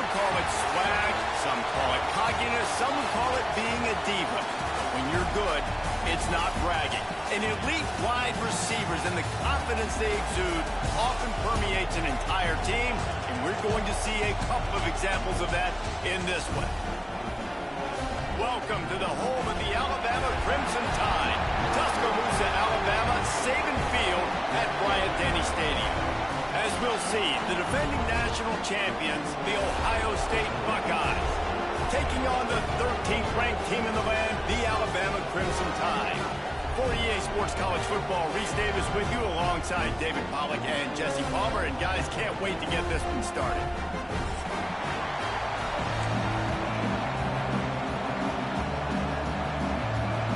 would call it swag, some call it cockiness, some would call it being a diva. But when you're good, it's not bragging. And elite wide receivers and the confidence they exude often permeates an entire team, and we're going to see a couple of examples of that in this one. Welcome to the home of the Alabama Crimson Tide. Tuscaloosa, Alabama, Saban Field at Bryant-Denny Stadium. As we'll see, the defending national champions, the Ohio State Buckeyes, taking on the 13th ranked team in the land, the Alabama Crimson Tide. For EA Sports College Football, Reese Davis with you alongside David Pollack and Jesse Palmer. And guys, can't wait to get this one started.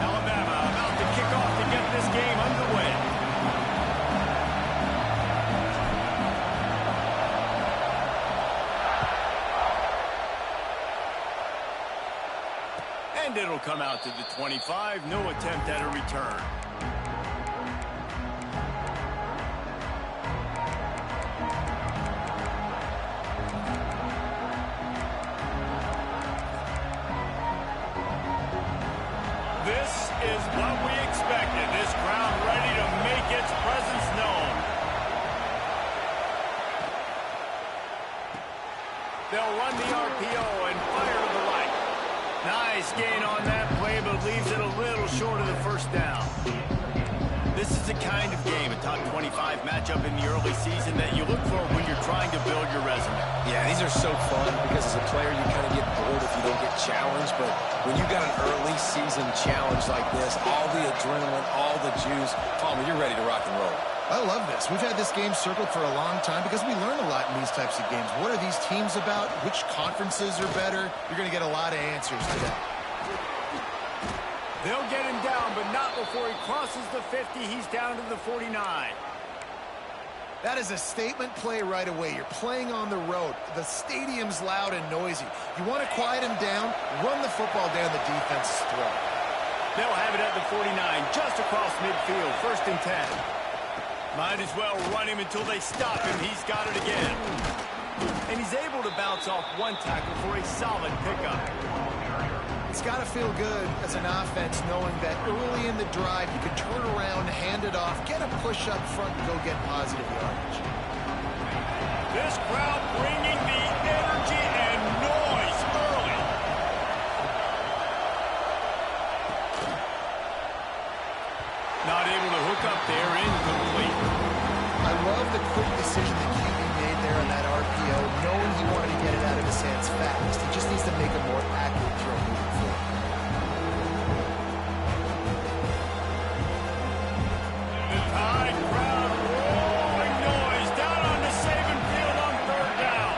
Alabama about to kick off to get this game underway. And it'll come out to the 25. No attempt at a return. This is what we expected. This crowd ready to make its presence known. They'll run the RPO and fire to the right. Nice gain on that play, but leaves it a little short of the first down. This is the kind of game, a top 25 matchup in the early season, that you look for when you're trying to build your resume. Yeah, these are so fun because as a player, you kind of get bored if you don't get challenged. But when you got an early season challenge like this, all the adrenaline, all the juice, Palmer, you're ready to rock and roll. I love this. We've had this game circled for a long time because we learn a lot in these types of games. What are these teams about? Which conferences are better? You're going to get a lot of answers today. They'll get him down, but not before he crosses the 50. He's down to the 49. That is a statement play right away. You're playing on the road. The stadium's loud and noisy. You want to quiet him down, run the football down the defense's throat. They'll have it at the 49, just across midfield, 1st and 10. Might as well run him until they stop him. He's got it again. And he's able to bounce off one tackle for a solid pickup. It's got to feel good as an offense knowing that early in the drive you can turn around, hand it off, get a push up front, and go get positive yardage. This crowd bringing the energy and noise early. Not able to hook up there, incomplete. I love the quick decision that QB made there on that RPO, knowing he wanted to get it out of his hands fast. He just needs to make a more accurate throw moving forward. The Tide crowd roaring noise down on the Saban Field on 3rd down.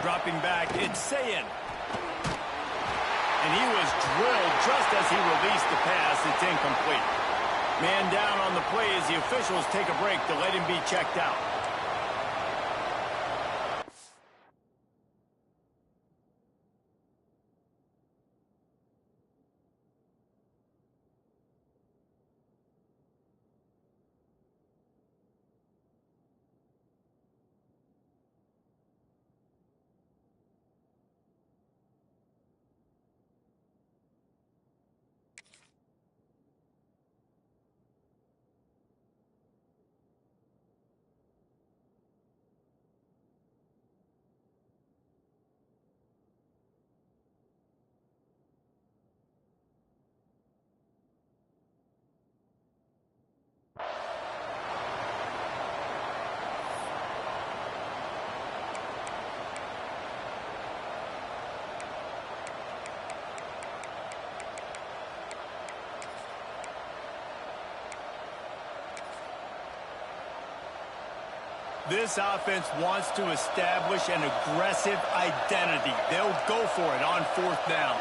Dropping back, it's Sayin. And he was drilled just as he released the pass. It's incomplete. Man down on the play as the officials take a break to let him be checked out. This offense wants to establish an aggressive identity. They'll go for it on 4th down.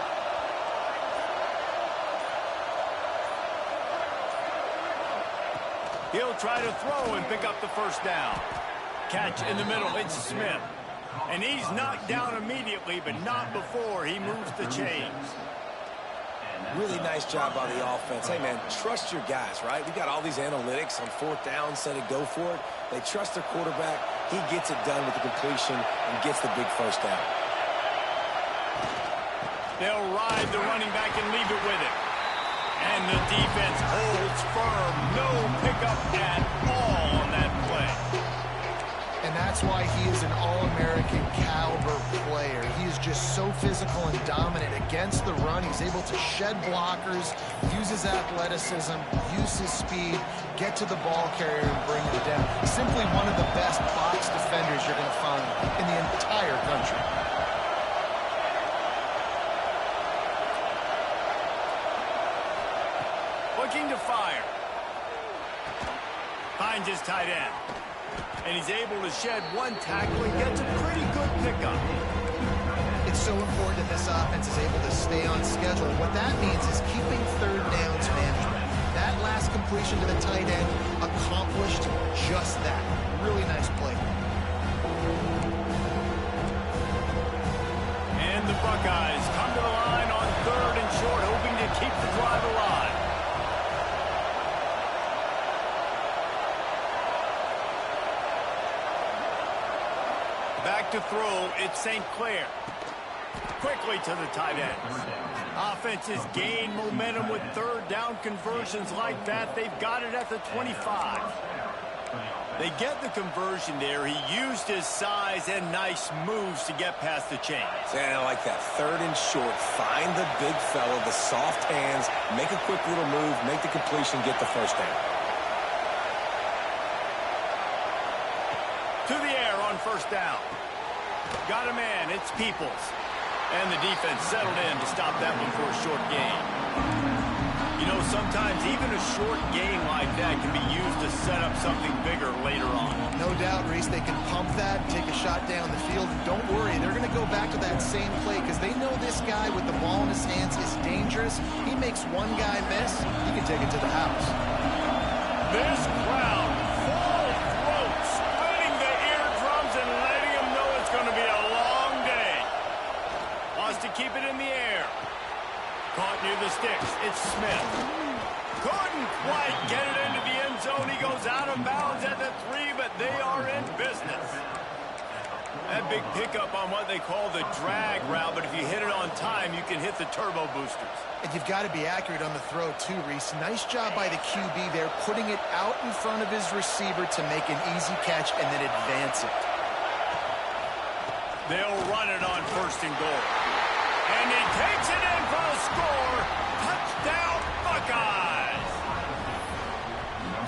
He'll try to throw and pick up the 1st down. Catch in the middle. It's Smith. And he's knocked down immediately, but not before he moves the chains. Really nice job by the offense. Hey, man, trust your guys, right? We got all these analytics on fourth down, set it, go for it. They trust their quarterback. He gets it done with the completion and gets the big first down. They'll ride the running back and leave it with him. And the defense holds firm. No pickup at all on that play. And that's why he is an All-American caliber player. He is just so physical and dominant against the run. He's able to shed blockers, use his athleticism, use his speed, get to the ball carrier and bring him down. Simply one of the best box defenders you're going to find in the entire country. Looking to fire. Finds his tight end. And he's able to shed one tackle and gets a pretty good pickup. It's so important that this offense is able to stay on schedule. What that means is keeping third downs management. That last completion to the tight end accomplished just that. Really nice play. And the Buckeyes come to the line on third and short, hoping to keep the drive alive. Back to throw, it's St. Clair. Quickly to the tight end. Offenses gain momentum with third down conversions like that. They've got it at the 25. They get the conversion there. He used his size and nice moves to get past the chains. And I like that. Third and short. Find the big fella, the soft hands, make a quick little move, make the completion, get the first down. To the air on first down. Got a man, it's Peoples. And the defense settled in to stop that one for a short gain. You know, sometimes even a short gain like that can be used to set up something bigger later on. No doubt, Reese, they can pump that, take a shot down the field. Don't worry, they're going to go back to that same play because they know this guy with the ball in his hands is dangerous. He makes one guy miss, he can take it to the house. This crowd, full throat, splitting the eardrums and letting them know it's going to be a long day. Wants to keep it in the air. Caught near the sticks. It's Smith. Couldn't quite get it into the end zone. He goes out of bounds at the 3, but they are in business. That big pickup on what they call the drag route, but if you hit it on time, you can hit the turbo boosters. And you've got to be accurate on the throw, too, Reese. Nice job by the QB there, putting it out in front of his receiver to make an easy catch and then advance it. They'll run it on first and goal. And he takes it in for a score. Touchdown, Buckeyes!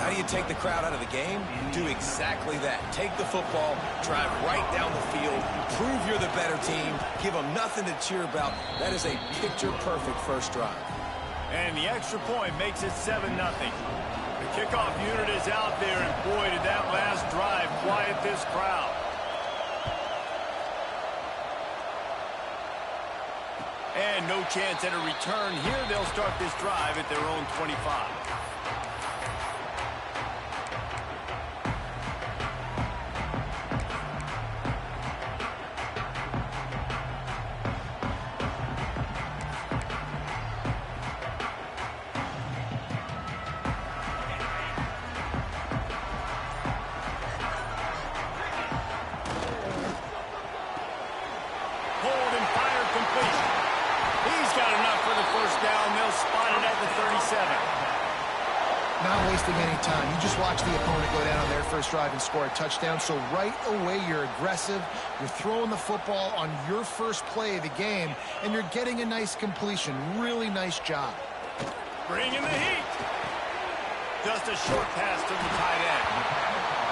How do you take the crowd out of the game? Do exactly that. Take the football, drive right down the field, prove you're the better team, give them nothing to cheer about. That is a picture-perfect first drive. And the extra point makes it 7-0. The kickoff unit is out there, and boy, did that last drive quiet this crowd. And no chance at a return here. They'll start this drive at their own 25. Not wasting any time. You just watch the opponent go down on their first drive and score a touchdown. So right away, you're aggressive. You're throwing the football on your first play of the game, and you're getting a nice completion. Really nice job. Bringing the heat. Just a short pass to the tight end.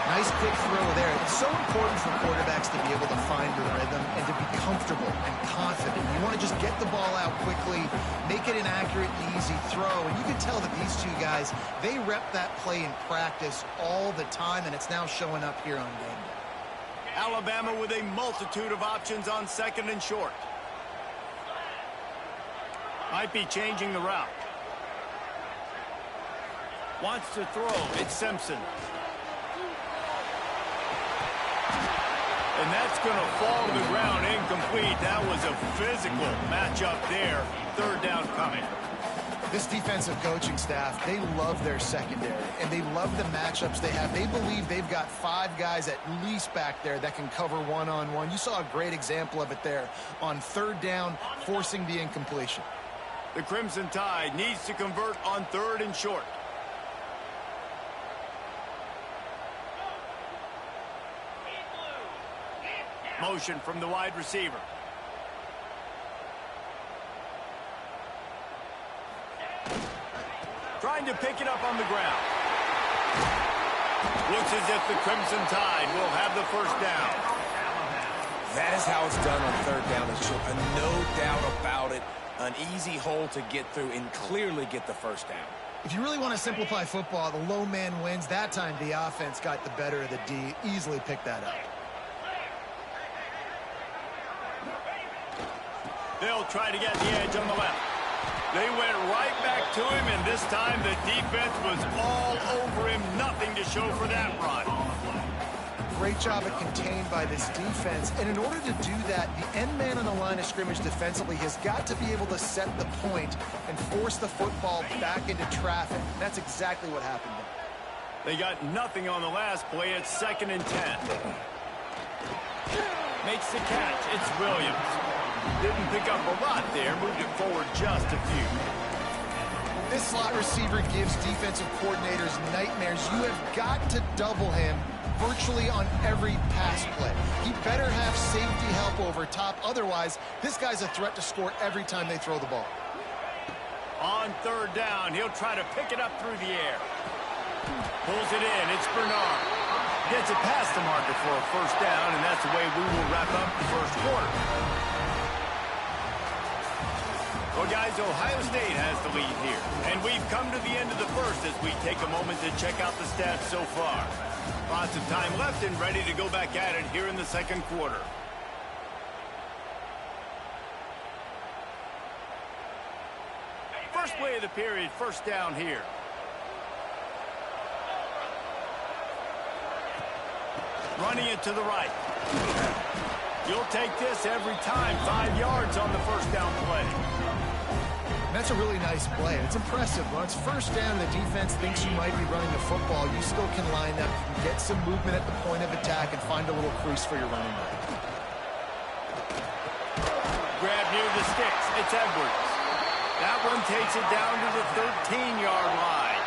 Nice quick throw there. It's so important for quarterbacks to be able to find the rhythm and to be comfortable and confident. You want to just get the ball out quickly, make it an accurate and easy throw. And you can tell that these two guys, they rep that play in practice all the time, and it's now showing up here on game day. Alabama with a multitude of options on second and short. Might be changing the route. Wants to throw. It's Simpson. And that's going to fall to the ground incomplete. That was a physical matchup there. Third down coming. This defensive coaching staff, they love their secondary, and they love the matchups they have. They believe they've got 5 guys at least back there that can cover one-on-one. You saw a great example of it there on third down, forcing the incompletion. The Crimson Tide needs to convert on 3rd and short. Motion from the wide receiver. Trying to pick it up on the ground. Looks as if the Crimson Tide will have the first down. That is how it's done on 3rd down. It's no doubt about it. An easy hole to get through and clearly get the first down. If you really want to simplify football, the low man wins. That time the offense got the better of the D. Easily picked that up. They'll try to get the edge on the left. They went right back to him, and this time the defense was all over him. Nothing to show for that run. Great job at contained by this defense. And in order to do that, the end man on the line of scrimmage defensively has got to be able to set the point and force the football back into traffic. And that's exactly what happened there. They got nothing on the last play. It's 2nd and 10. Makes the catch. It's Williams. Didn't pick up a lot there. Moved it forward just a few. This slot receiver gives defensive coordinators nightmares. You have got to double him virtually on every pass play. He better have safety help over top. Otherwise, this guy's a threat to score every time they throw the ball. On 3rd down, he'll try to pick it up through the air. Pulls it in. It's Bernard. Gets it past the marker for a first down, and that's the way we will wrap up the first quarter. Well, guys, Ohio State has the lead here. And we've come to the end of the first as we take a moment to check out the stats so far. Lots of time left and ready to go back at it here in the second quarter. First play of the period, first down here. Running it to the right. You'll take this every time. 5 yards on the first down play. That's a really nice play. It's impressive. When it's first down, the defense thinks you might be running the football. You still can line up, you can get some movement at the point of attack, and find a little crease for your running back. Grab near the sticks. It's Edwards. That one takes it down to the 13-yard line.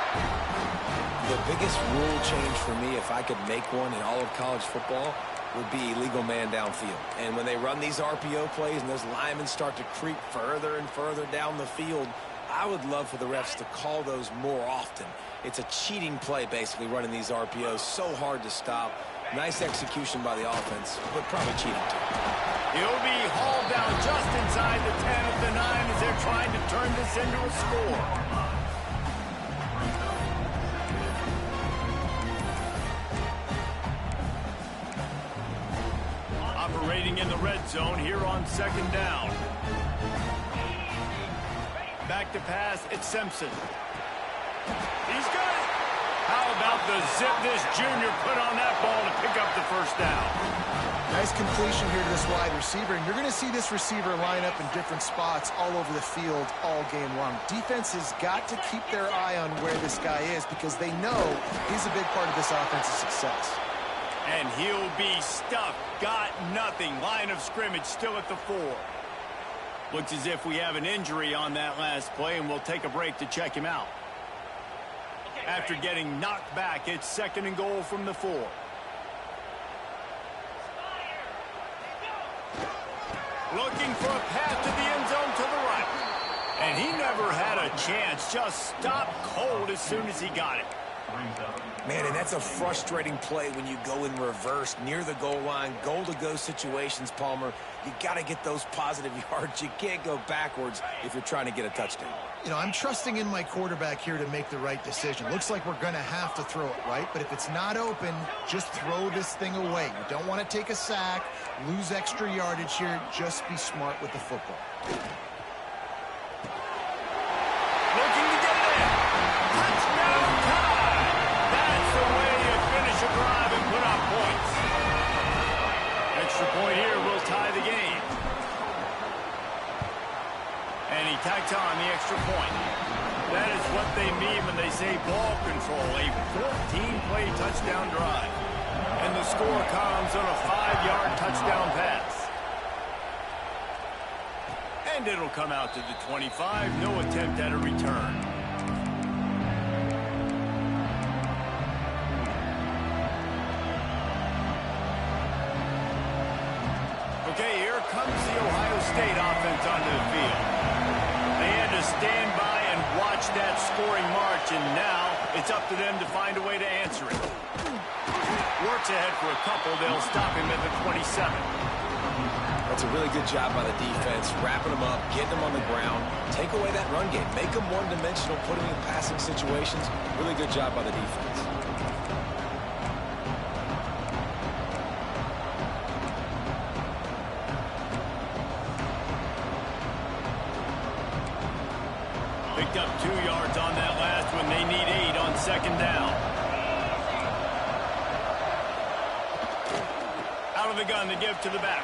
The biggest rule change for me, if I could make one in all of college football, would be illegal man downfield. And when they run these RPO plays and those linemen start to creep further and further down the field, I would love for the refs to call those more often. It's a cheating play, basically, running these RPOs. So hard to stop. Nice execution by the offense, but probably cheating too. He'll be hauled down just inside the 10 of the 9 as they're trying to turn this into a score. Operating in the red zone here on 2nd down. Back to pass, it's Simpson. He's got it. How about the zip this junior put on that ball to pick up the first down? Nice completion here to this wide receiver, and you're going to see this receiver line up in different spots all over the field all game long. Defense has got to keep their eye on where this guy is because they know he's a big part of this offense's success. And he'll be stuffed. Got nothing. Line of scrimmage still at the 4. Looks as if we have an injury on that last play, and we'll take a break to check him out. After getting knocked back, it's 2nd and goal from the 4. Looking for a path to the end zone to the right. And he never had a chance. Just stopped cold as soon as he got it. Man, and that's a frustrating play when you go in reverse near the goal line, goal-to-go situations, Palmer. You got to get those positive yards. You can't go backwards if you're trying to get a touchdown. You know, I'm trusting in my quarterback here to make the right decision. Looks like we're going to have to throw it, right? But if it's not open, just throw this thing away. You don't want to take a sack, lose extra yardage here. Just be smart with the football. Looking to get it in. Touchdown time. That's the way you finish a drive and put up points. tacks on the extra point. That is what they mean when they say ball control, a 14-play touchdown drive. And the score comes on a 5-yard touchdown pass. And it'll come out to the 25. No attempt at a return. Okay, here comes the Ohio State offense onto the field. They had to stand by and watch that scoring march, and now it's up to them to find a way to answer it. Works ahead for a couple. They'll stop him at the 27. That's a really good job by the defense, wrapping them up, getting them on the ground, take away that run game, make them one-dimensional, put them in passing situations. Really good job by the defense. Picked up 2 yards on that last one. They need 8 on second down. Out of the gun to give to the back.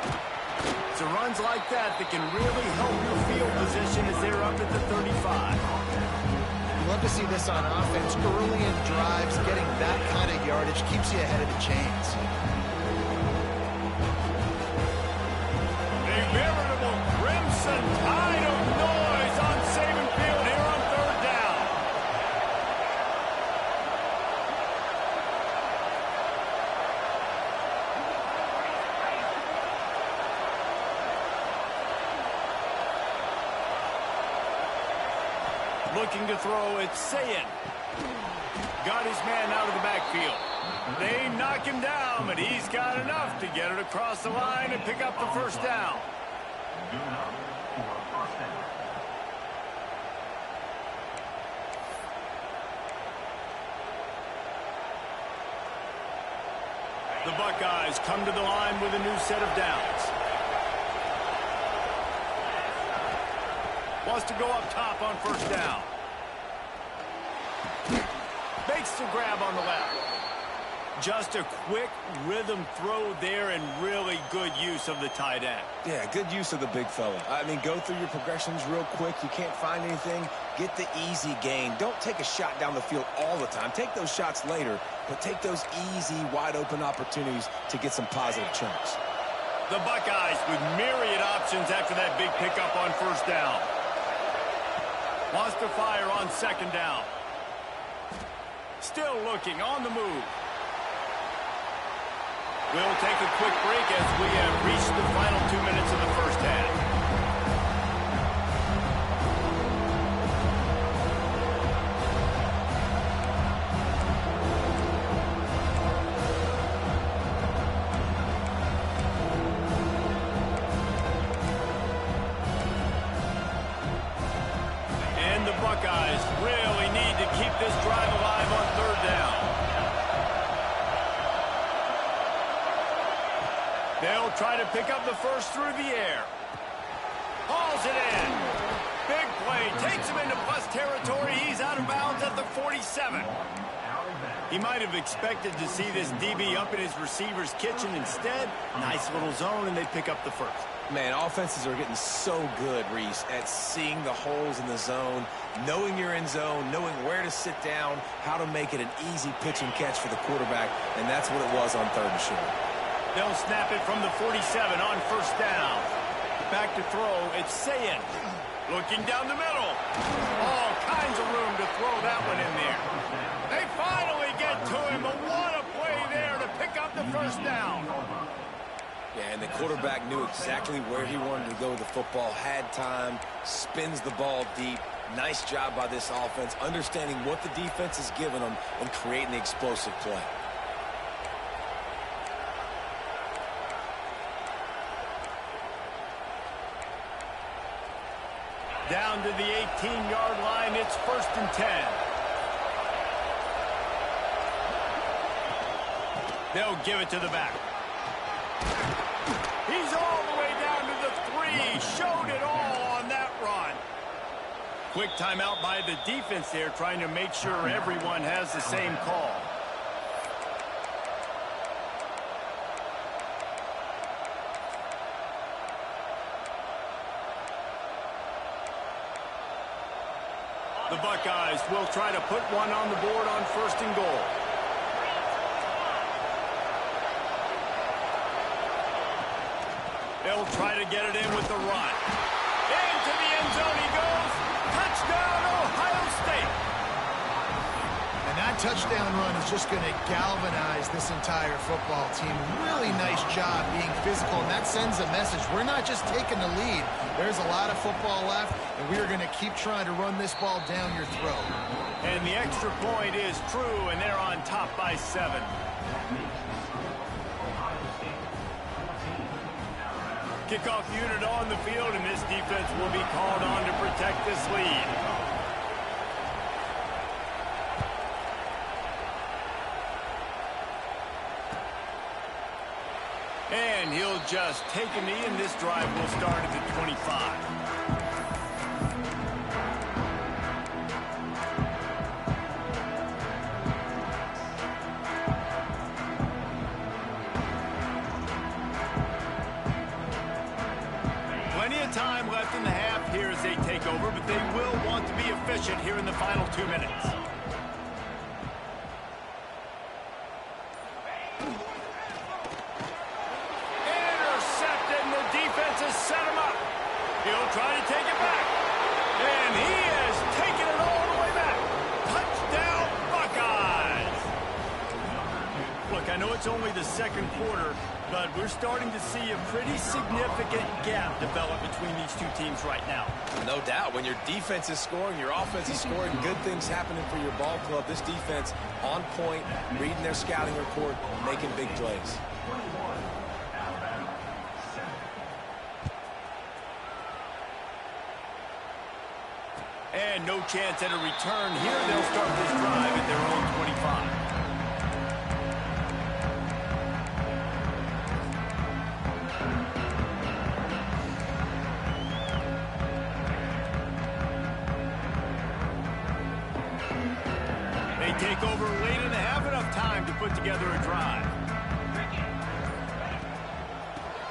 It's runs like that that can really help your field position as they're up at the 35. You love to see this on offense. Early in drives, getting that kind of yardage keeps you ahead of the chains. A veritable crimson tide of noise on Saban Field here on third down. Looking to throw, it's Sayin. Got his man out of the backfield. They knock him down, but he's got enough to get it across the line and pick up the first down. The Buckeyes come to the line with a new set of downs. Wants to go up top on first down. Makes the grab on the left. Just a quick rhythm throw there and really good use of the tight end. Yeah, good use of the big fella. I mean, go through your progressions real quick. You can't find anything. Get the easy gain. Don't take a shot down the field all the time. Take those shots later, but take those easy, wide-open opportunities to get some positive chunks. The Buckeyes with myriad options after that big pickup on first down. Wants to fire on second down. Still looking on the move. We'll take a quick break as we have reached the final 2 minutes of the first half. And the Buckeyes really need to keep this drive alive on third down. They'll try to pick up the first through the air. Hauls it in. Big play. Takes him into bus territory. He's out of bounds at the 47. He might have expected to see this DB up in his receiver's kitchen. Instead, nice little zone, and they pick up the first. Man, offenses are getting so good, Reese, at seeing the holes in the zone, knowing you're in zone, knowing where to sit down, how to make it an easy pitch and catch for the quarterback, and that's what it was on third and short. They'll snap it from the 47 on first down. Back to throw, it's Sayin. Looking down the middle. All kinds of room to throw that one in there. They finally get to him, but what a play there to pick up the first down. Yeah, and the quarterback knew exactly where he wanted to go with the football, had time, spins the ball deep. Nice job by this offense, understanding what the defense is giving them and creating the explosive play. Down to the 18-yard line, it's 1st and 10. They'll give it to the back. He's all the way down to the 3. Showed it all on that run. Quick timeout by the defense there, trying to make sure everyone has the same call. The Buckeyes will try to put one on the board on 1st and goal. They'll try to get it in with the run. Into the end zone he goes. Touchdown, Ohio State. And that touchdown run is just going to galvanize this entire football team. Really nice job being physical, and that sends a message. We're not just taking the lead. There's a lot of football left, and we are going to keep trying to run this ball down your throat. And the extra point is true, and they're on top by 7. Kickoff unit on the field, and this defense will be called on to protect this lead. And he'll just take a knee, and this drive will start at the 25. Plenty of time left in the half here as they take over, but they will want to be efficient here in the final 2 minutes. Intercepted, and the defense has set him up. He'll try to take it back. And he has taken it all the way back. Touchdown, Buckeyes! Look, I know it's only the 2nd quarter, but we're starting to see a pretty significant gap develop between these two teams right now. No doubt. When your defense is scoring, your offense is scoring, good things happening for your ball club. This defense on point, reading their scouting report, making big plays. And no chance at a return here. They'll start this drive at their own 25. They take over late in the half, enough time to put together a drive.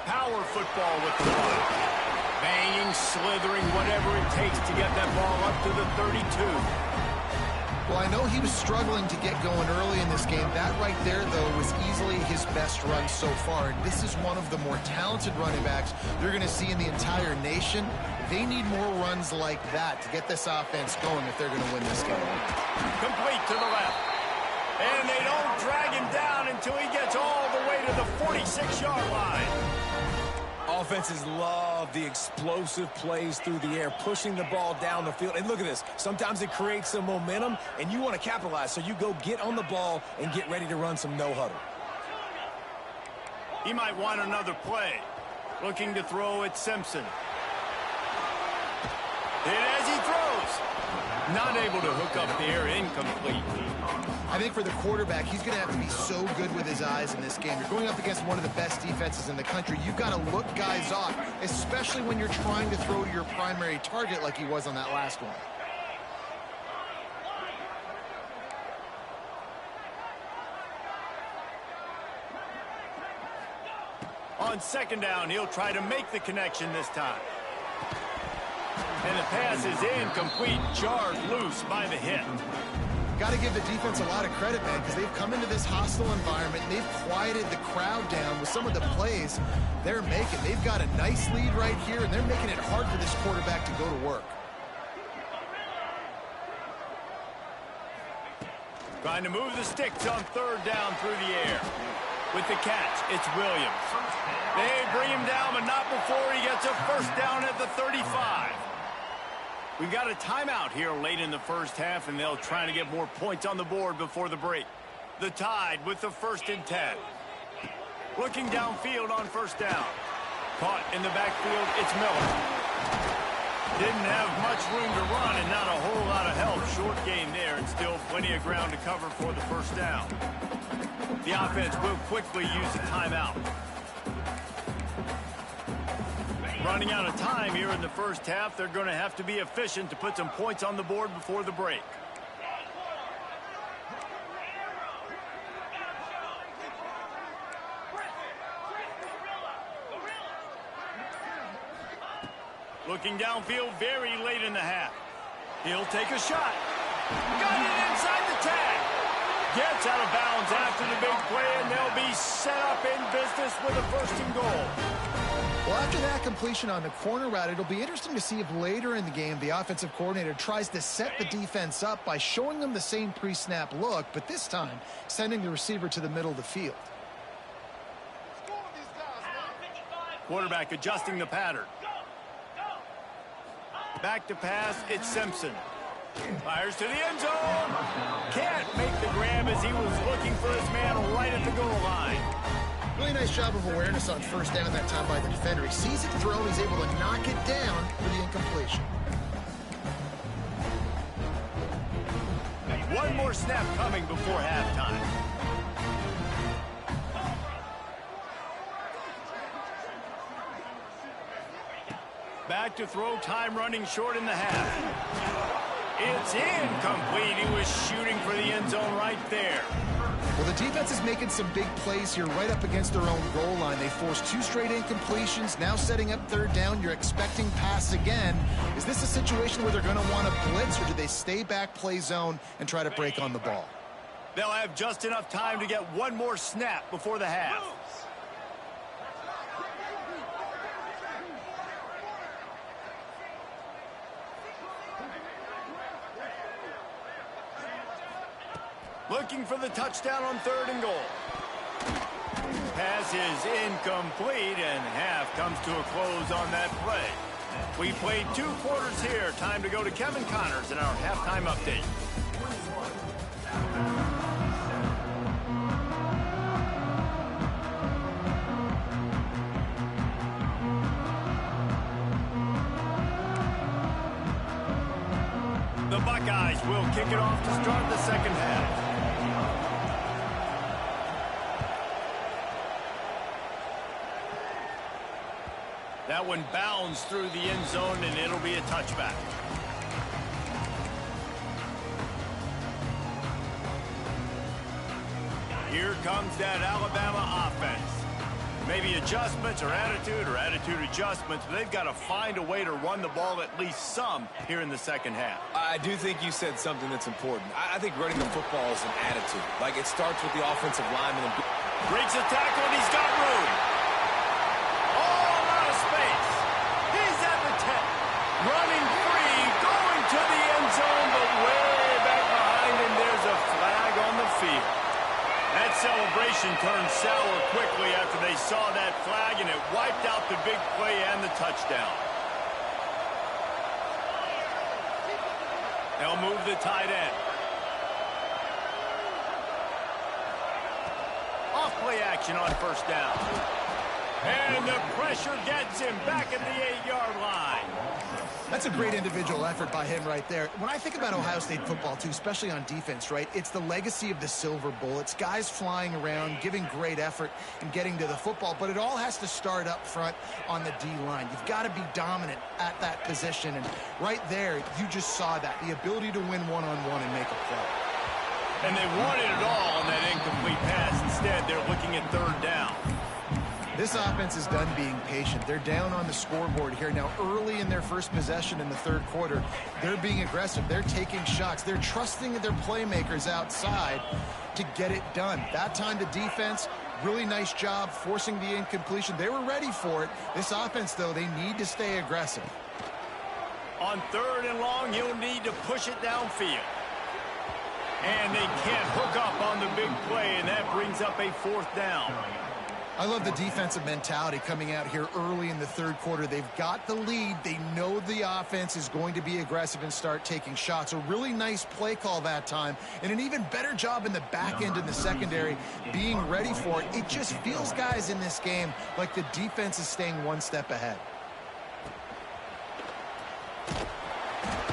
Power football with the run. Banging, slithering, whatever it takes to get that ball up to the 32. Well, I know he was struggling to get going early in this game. That right there, though, was easily his best run so far. And this is one of the more talented running backs you're going to see in the entire nation. They need more runs like that to get this offense going if they're going to win this game. Complete to the left. And they don't drag him down until he gets all the way to the 46-yard line. Offenses love the explosive plays through the air, pushing the ball down the field. And look at this. Sometimes it creates some momentum, and you want to capitalize. So you go get on the ball and get ready to run some no-huddle. He might want another play. Looking to throw at Simpson. And as he throws, not able to hook up there, incomplete. I think for the quarterback, he's going to have to be so good with his eyes in this game. You're going up against one of the best defenses in the country. You've got to look guys off, especially when you're trying to throw to your primary target like he was on that last one. On 2nd down, he'll try to make the connection this time. And the pass is incomplete, jarred loose by the hit. Got to give the defense a lot of credit, man, because they've come into this hostile environment. They've quieted the crowd down with some of the plays they're making. They've got a nice lead right here, and they're making it hard for this quarterback to go to work. Trying to move the sticks on 3rd down through the air. With the catch, it's Williams. They bring him down, but not before he gets a 1st down at the 35. We've got a timeout here late in the 1st half, and they'll try to get more points on the board before the break. The Tide with the 1st and 10. Looking downfield on 1st down. Caught in the backfield, it's Miller. Didn't have much room to run and not a whole lot of help. Short gain there, and still plenty of ground to cover for the 1st down. The offense will quickly use a timeout. Running out of time here in the 1st half. They're going to have to be efficient to put some points on the board before the break. Looking downfield very late in the half. He'll take a shot. Got it inside the tag. Gets out of bounds after the big play, and they'll be set up in business with a first and goal. Well, after that completion on the corner route, it'll be interesting to see if later in the game the offensive coordinator tries to set the defense up by showing them the same pre-snap look, but this time sending the receiver to the middle of the field. Quarterback adjusting the pattern. Back to pass, it's Simpson. Fires to the end zone. Can't make the grab as he was looking for his man right at the goal line. Really nice job of awareness on first down that time by the defender. He sees it throw, he's able to knock it down for the incompletion. One more snap coming before halftime. Back to throw, time running short in the half. It's incomplete. He was shooting for the end zone right there. Well, the defense is making some big plays here right up against their own goal line. They forced 2 straight incompletions, now setting up third down. You're expecting pass again. Is this a situation where they're going to want to blitz, or do they stay back, play zone, and try to break on the ball? They'll have just enough time to get one more snap before the half. Looking for the touchdown on third and goal. Pass is incomplete, and half comes to a close on that play. We played 2 quarters here. Time to go to Kevin Connors in our halftime update. The Buckeyes will kick it off to start the second half. That one bounds through the end zone, and it'll be a touchback. Here comes that Alabama offense. Maybe adjustments or attitude adjustments, but they've got to find a way to run the ball at least some here in the second half. I do think you said something that's important. I think running the football is an attitude. Like, it starts with the offensive lineman. Breaks a tackle, and he's got room. All out of space. He's at the 10. Running free, going to the end zone, but way back behind him, there's a flag on the field. That celebration turned sour quickly after they saw that flag, and it wiped out the big play and the touchdown. They'll move the tight end. Off play action on first down. And the pressure gets him back at the 8-yard line. That's a great individual effort by him right there. When I think about Ohio State football, too, especially on defense, right, it's the legacy of the silver bullets, guys flying around, giving great effort and getting to the football, but it all has to start up front on the D-line. You've got to be dominant at that position, and right there, you just saw that, the ability to win one-on-one and make a play. And they wanted it all on that incomplete pass. Instead, they're looking at third down. This offense is done being patient. They're down on the scoreboard here. Now, early in their first possession in the third quarter, they're being aggressive. They're taking shots. They're trusting their playmakers outside to get it done. That time, the defense, really nice job forcing the incompletion. They were ready for it. This offense, though, they need to stay aggressive. On third and long, he'll need to push it downfield. And they can't hook up on the big play, and that brings up a fourth down. I love the defensive mentality coming out here early in the third quarter. They've got the lead. They know the offense is going to be aggressive and start taking shots. A really nice play call that time, and an even better job in the back end in the secondary being ready for it. It just feels, guys, in this game like the defense is staying one step ahead.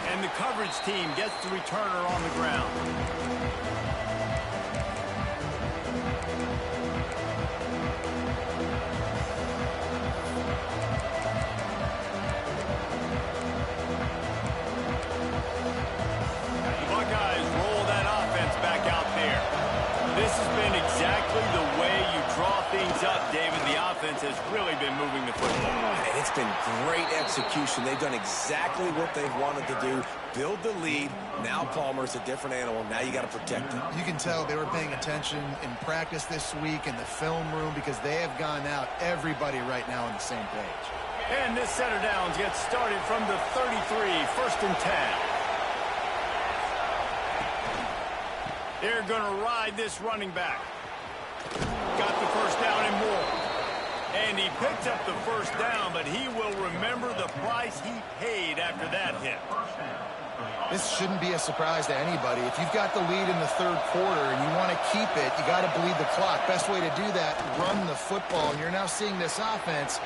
And the coverage team gets the returner on the ground. This has been exactly the way you draw things up, David. The offense has really been moving the football. And it's been great execution. They've done exactly what they've wanted to do. Build the lead. Now Palmer's a different animal. Now you got to protect him. You can tell they were paying attention in practice this week in the film room because they have gone out, everybody right now on the same page. And this set of downs gets started from the 33, 1st and 10. They're going to ride this running back. Got the first down and more. And he picks up the first down, but he will remember the price he paid after that hit. This shouldn't be a surprise to anybody. If you've got the lead in the third quarter and you want to keep it, you got to bleed the clock. Best way to do that, run the football. And you're now seeing this offense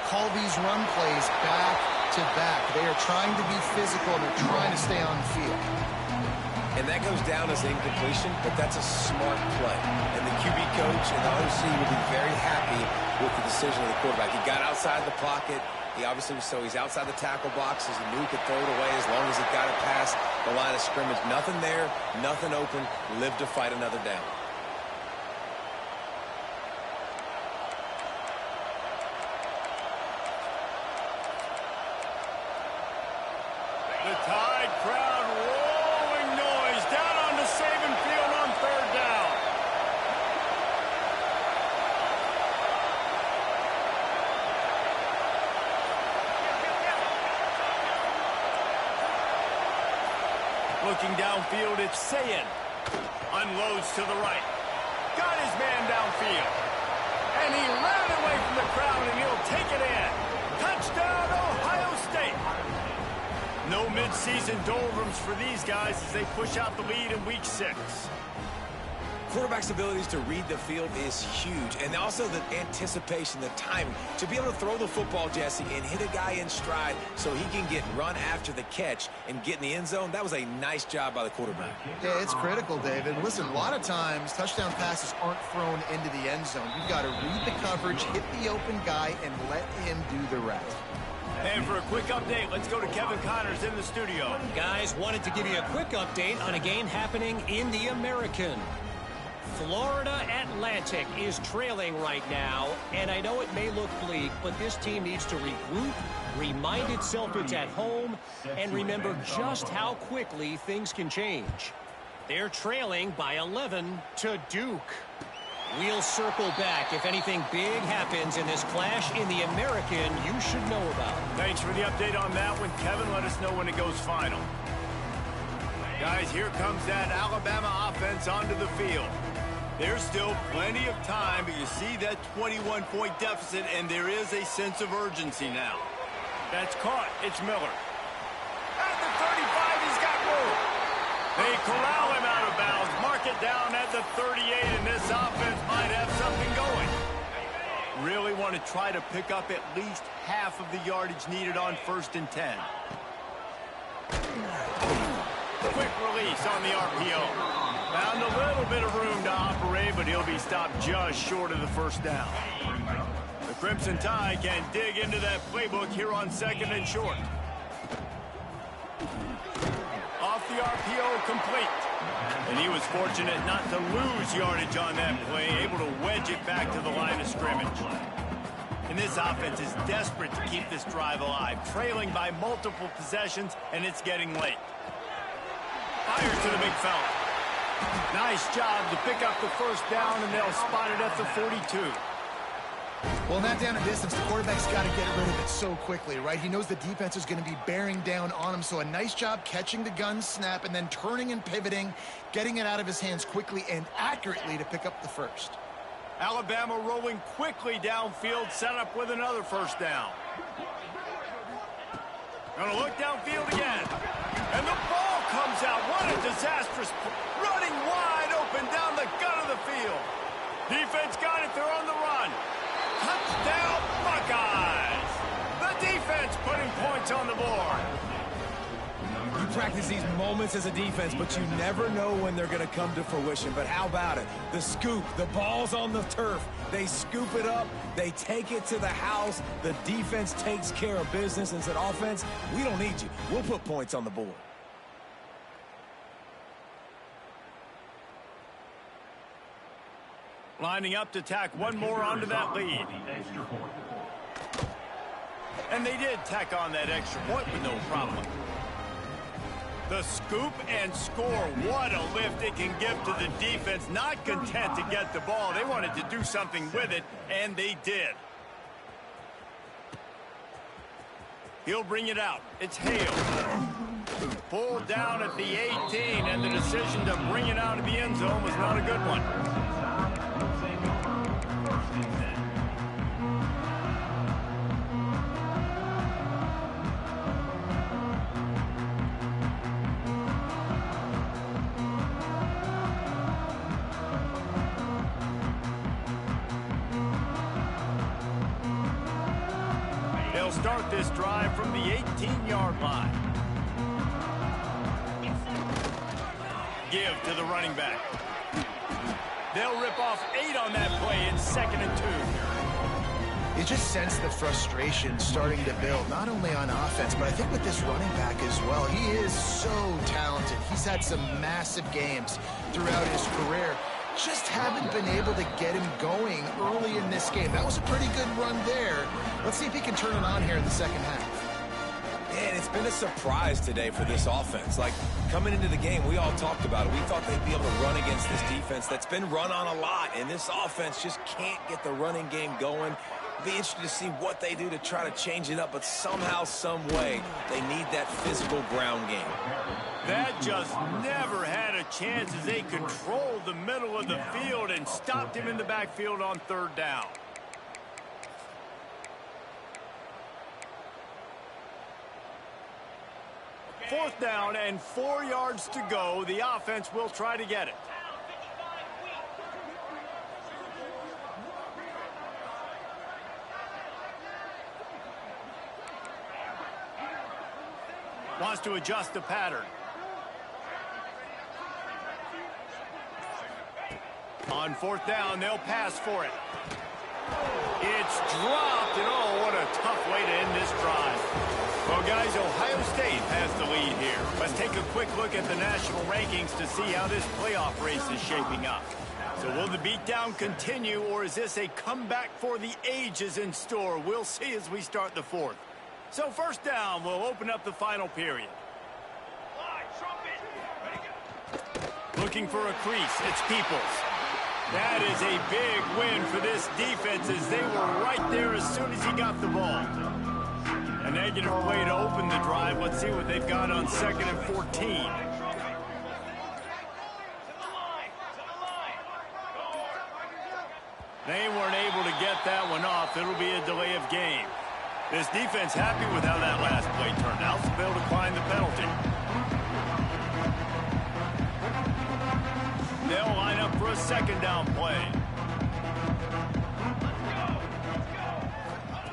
call these run plays back to back. They are trying to be physical. They're trying to stay on the field. And that goes down as incompletion, but that's a smart play. And the QB coach and the OC will be very happy with the decision of the quarterback. He got outside the pocket. He obviously was so he's outside the tackle boxes. He knew he could throw it away as long as he got it past the line of scrimmage. Nothing there, nothing open. Live to fight another down. The Tide crowd rolling noise down on the Saban field on 3rd down. Looking downfield, it's Sayin. Unloads to the right. Got his man downfield. And he ran away from the crowd, and he'll take it in. Touchdown, Ohio State. No midseason doldrums for these guys as they push out the lead in Week 6. Quarterback's abilities to read the field is huge. And also the anticipation, the timing. To be able to throw the football, Jesse, and hit a guy in stride so he can get run after the catch and get in the end zone, that was a nice job by the quarterback. Yeah, it's critical, David. Listen, a lot of times touchdown passes aren't thrown into the end zone. You've got to read the coverage, hit the open guy, and let him do the rest. And for a quick update, let's go to Kevin Connors in the studio. Guys, wanted to give you a quick update on a game happening in the American. Florida Atlantic is trailing right now, and I know it may look bleak, but this team needs to regroup, remind itself it's at home, and remember just how quickly things can change. They're trailing by 11 to Duke. We'll circle back if anything big happens in this clash in the American you should know about. Thanks for the update on that one, Kevin. Let us know when it goes final. Guys, here comes that Alabama offense onto the field. There's still plenty of time, but you see that 21-point deficit, and there is a sense of urgency now. That's caught. It's Miller. At the 35, he's got room. They corral him out of bounds, mark it down at the 38, and this offense might have something going. Really want to try to pick up at least half of the yardage needed on 1st and 10. Quick release on the RPO. Found a little bit of room to operate, but he'll be stopped just short of the first down. The Crimson Tide can dig into that playbook here on 2nd and short. Off the RPO, complete. And he was fortunate not to lose yardage on that play, able to wedge it back to the line of scrimmage. And this offense is desperate to keep this drive alive, trailing by multiple possessions, and it's getting late. Fires to the big fella. Nice job to pick up the first down, and they'll spot it at the 42. Well, not down a distance, the quarterback's got to get rid of it so quickly, right? He knows the defense is going to be bearing down on him, so a nice job catching the gun snap and then turning and pivoting, getting it out of his hands quickly and accurately to pick up the first. Alabama rolling quickly downfield, set up with another first down. Gonna look downfield again. And the ball comes out. What a disastrous running wide open down the gut of the field. Defense got it. They're on the run. Touchdown, Buckeyes. The defense putting points on the board. You practice these moments as a defense, but you never know when they're going to come to fruition. But how about it? The scoop, the ball's on the turf. They scoop it up. They take it to the house. The defense takes care of business and said, offense, we don't need you. We'll put points on the board. Lining up to tack one more onto that lead. And they did tack on that extra point with no problem. The scoop and score. What a lift it can give to the defense. Not content to get the ball. They wanted to do something with it, and they did. He'll bring it out. It's Hale. Pulled down at the 18, and the decision to bring it out of the end zone was not a good one. They'll start this drive from the 18-yard line. Give to the running back. They'll rip off 8 on that play in 2nd and 2. You just sense the frustration starting to build, not only on offense, but I think with this running back as well. He is so talented. He's had some massive games throughout his career. Just haven't been able to get him going early in this game. That was a pretty good run there. Let's see if he can turn it on here in the second half. And it's been a surprise today for this offense. Like, coming into the game, we all talked about it. We thought they'd be able to run against this defense that's been run on a lot, and this offense just can't get the running game going. Be interested to see what they do to try to change it up, but somehow, some way, they need that physical ground game. That just never had a chance as they controlled the middle of the field and stopped him in the backfield on 3rd down. Fourth down and 4 yards to go. The offense will try to get it. Wants to adjust the pattern. On 4th down, they'll pass for it. It's dropped, and oh, what a tough way to end this drive. Well, guys, Ohio State has the lead here. Let's take a quick look at the national rankings to see how this playoff race is shaping up. So will the beatdown continue, or is this a comeback for the ages in store? We'll see as we start the 4th. So 1st down, we'll open up the final period. Looking for a crease, it's Peoples. That is a big win for this defense as they were right there as soon as he got the ball. A negative play to open the drive. Let's see what they've got on 2nd and 14. They weren't able to get that one off. It'll be a delay of game. This defense happy with how that last play turned out, so they'll decline the penalty. They'll line up for a 2nd down play.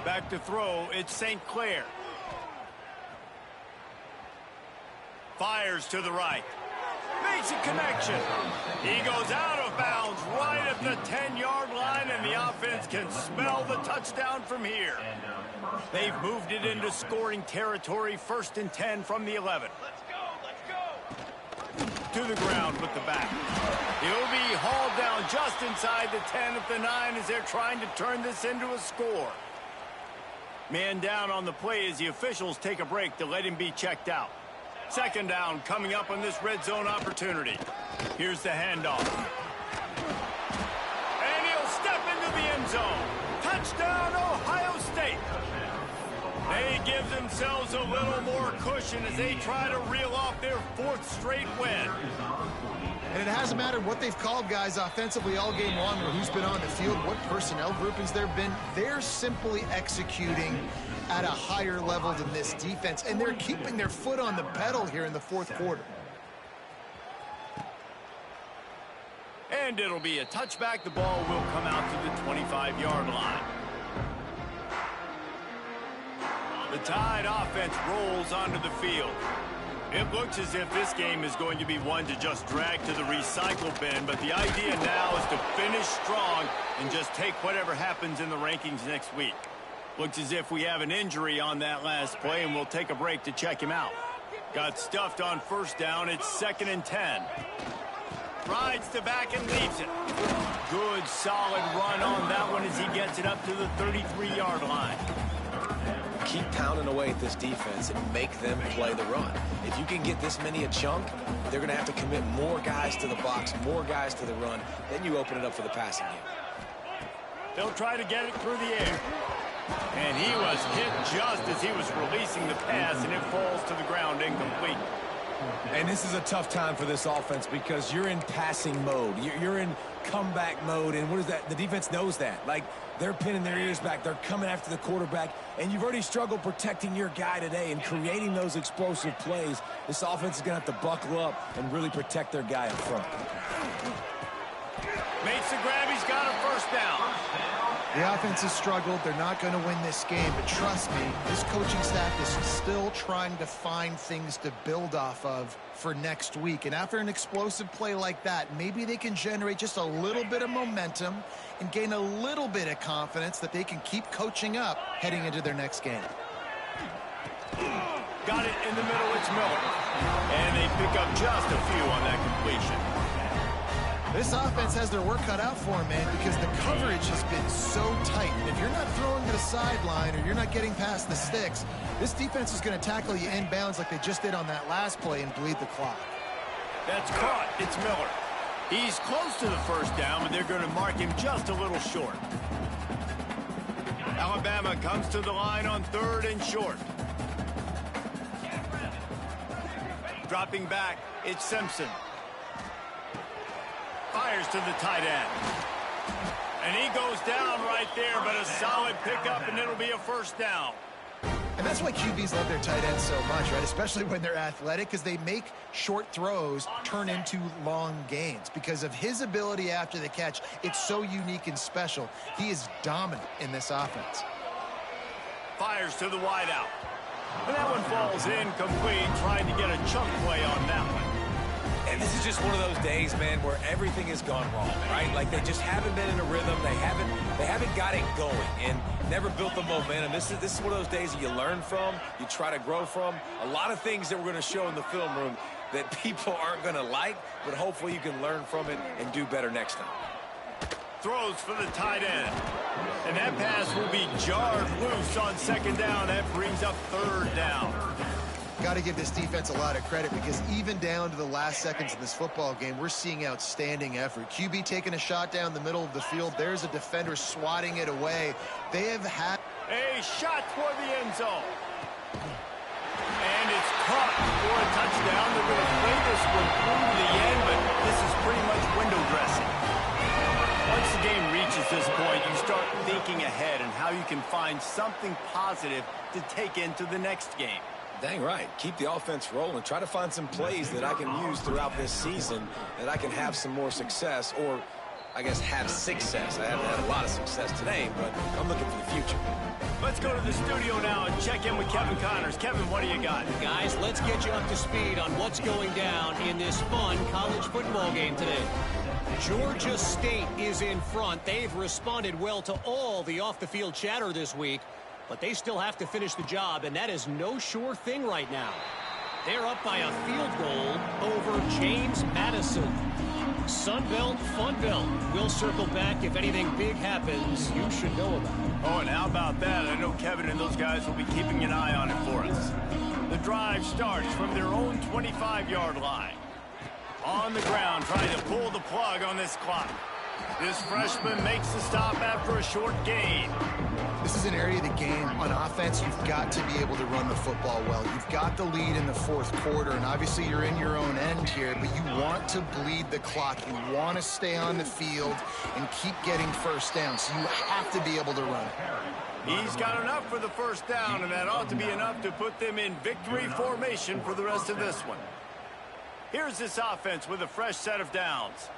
Back to throw, it's St. Clair. Fires to the right. Makes a connection. He goes out of bounds right at the 10-yard line, and the offense can smell the touchdown from here. They've moved it into scoring territory, 1st and 10 from the 11. To the ground with the back. He'll be hauled down just inside the 10 at the 9 as they're trying to turn this into a score. Man down on the play as the officials take a break to let him be checked out. 2nd down coming up on this red zone opportunity. Here's the handoff. And he'll step into the end zone. Touchdown, Ohio State. They give themselves a little more cushion as they try to reel off their 4th straight win. And it hasn't mattered what they've called, guys, offensively all game long, or who's been on the field, what personnel groupings there have been. They're simply executing at a higher level than this defense, and they're keeping their foot on the pedal here in the 4th quarter. And it'll be a touchback. The ball will come out to the 25-yard line. The Tide offense rolls onto the field. It looks as if this game is going to be one to just drag to the recycle bin, but the idea now is to finish strong and just take whatever happens in the rankings next week. Looks as if we have an injury on that last play, and we'll take a break to check him out. Got stuffed on 1st down. It's 2nd and 10. Rides the back and leaves it. Good, solid run on that one as he gets it up to the 33-yard line. keep pounding away at this defense and make them play the run. If you can get this many a chunk, they're going to have to commit more guys to the box, more guys to the run. Then you open it up for the passing game. They'll try to get it through the air. And he was hit just as he was releasing the pass, and it falls to the ground incomplete. And this is a tough time for this offense because you're in passing mode. You're in comeback mode, and what is that? The defense knows that. Like, they're pinning their ears back. They're coming after the quarterback, and you've already struggled protecting your guy today and creating those explosive plays. This offense is going to have to buckle up and really protect their guy up front. Makes the grab. He's got a first down. The offense has struggled. They're not going to win this game, but trust me, this coaching staff is still trying to find things to build off of for next week. And after an explosive play like that, maybe they can generate just a little bit of momentum and gain a little bit of confidence that they can keep coaching up heading into their next game. Got it in the middle. It's Miller. And they pick up just a few on that completion. This offense has their work cut out for them, man, because the coverage has been so tight. And if you're not throwing to the sideline or you're not getting past the sticks, this defense is going to tackle you inbounds like they just did on that last play and bleed the clock. That's caught. It's Miller. He's close to the first down, but they're going to mark him just a little short. Alabama comes to the line on 3rd and short. Dropping back, it's Simpson. Fires to the tight end. And he goes down right there, but a solid pickup, and it'll be a first down. And that's why QBs love their tight ends so much, right? Especially when they're athletic, because they make short throws turn into long gains. Because of his ability after the catch, it's so unique and special. He is dominant in this offense. Fires to the wideout. And that one falls incomplete, trying to get a chunk play on that one. And this is just one of those days, man, where everything has gone wrong, right? Like, they just haven't been in a rhythm. They haven't got it going and never built the momentum. This is one of those days that you learn from, you try to grow from. A lot of things that we're going to show in the film room that people aren't going to like, but hopefully you can learn from it and do better next time. Throws for the tight end. And that pass will be jarred loose on 2nd down. That brings up 3rd down. Got to give this defense a lot of credit because even down to the last seconds of this football game, we're seeing outstanding effort. QB taking a shot down the middle of the field. There's a defender swatting it away. They have had a shot toward the end zone. And it's caught for a touchdown. They're going to play this one through to the end, but this is pretty much window dressing. Once the game reaches this point, you start thinking ahead and how you can find something positive to take into the next game. Dang right. Keep the offense rolling. Try to find some plays that I can use throughout this season that I can have some more success, or I guess have success. I haven't had a lot of success today, but I'm looking for the future. Let's go to the studio now and check in with Kevin Connors. Kevin, what do you got? Guys, let's get you up to speed on what's going down in this fun college football game today. Georgia State is in front. They've responded well to all the off-the-field chatter this week, but they still have to finish the job, and that is no sure thing right now. They're up by a field goal over James Madison. Sunbelt, Funbelt. We'll circle back if anything big happens you should know about. Oh, and how about that? I know Kevin and those guys will be keeping an eye on it for us. The drive starts from their own 25-yard line. On the ground, trying to pull the plug on this clock. This freshman makes the stop after a short gain. This is an area of the game. On offense, you've got to be able to run the football well. You've got the lead in the 4th quarter, and obviously you're in your own end here, but you want to bleed the clock. You want to stay on the field and keep getting first down, so you have to be able to run. He's got enough for the first down, and that ought to be enough to put them in victory formation for the rest of this one. Here's this offense with a fresh set of downs.